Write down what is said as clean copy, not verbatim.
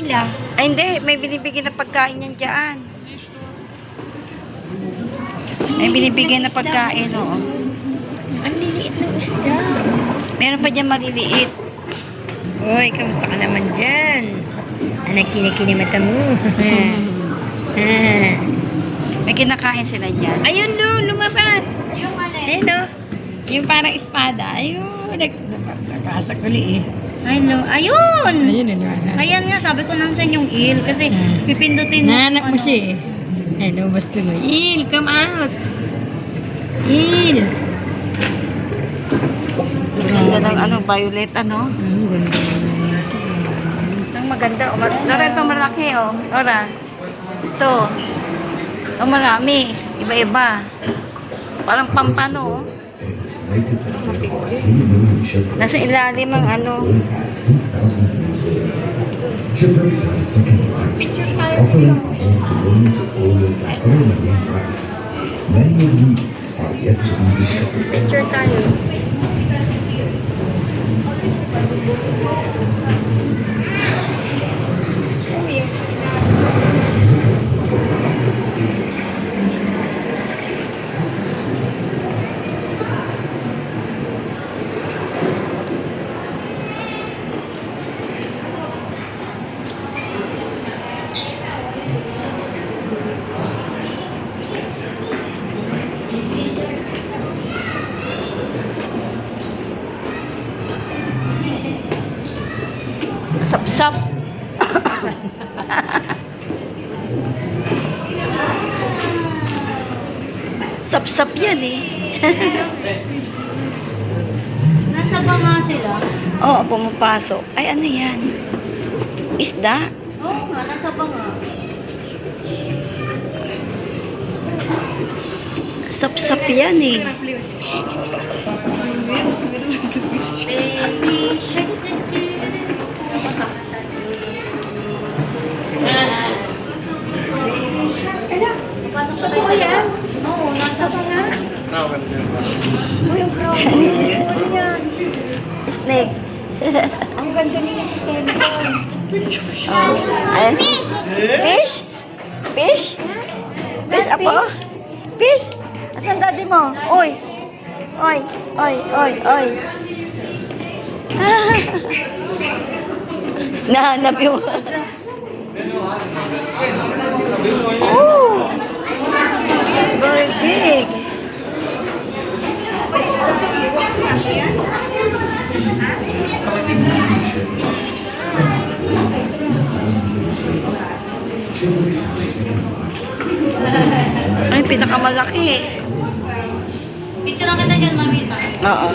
sila. Ay, hindi. May binibigyan na pagkain yan dyan. May binibigyan na pagkain, oo. Ang liliit ng isda. Meron pa dyan maliliit. Uy, kamusta ka naman dyan? Anak, kinikini mata mo. May kinakain sila dyan. Ayun, lumabas. Yung ayun, no? Yung parang espada. Ayun, nagpasak uli eh. Ayun. Ayun, Ayan nga, sabi ko nansan yung il kasi pipindutin mo. Nahanap mo siya eh. Hello, basta tuloy. Il, come out. Il. Ganda ng ano, violet ano. Ang maganda. Nora, ito malaki oh. Nora. Ito. Ito marami. Iba-iba. Parang pampano oh. Nasa ilalim ang ano. Picture tayo. Picture tayo. Sap-sap. Sap-sap yan eh. Nasa ba nga sila? Oo, pumapasok. Ay, ano yan? Isda? Oo nga, nasa ba nga? Sap-sap yan eh. Baby shark, Baby shark. Ala, pasok pa tayo sa yan. Oo, nasa ba nga? Uy, ang crown. Ano yan? Snake. Ang ganda niya sa cellphone. Ayan. Fish? Fish? Fish, apo? Fish? Asan daddy mo? Oy. Oy. Oy. Oy. Oy. Nahanap yung... Oh! Very big. Ay, pinakamalaki. Picture lang kita dyan, mamita. Oo.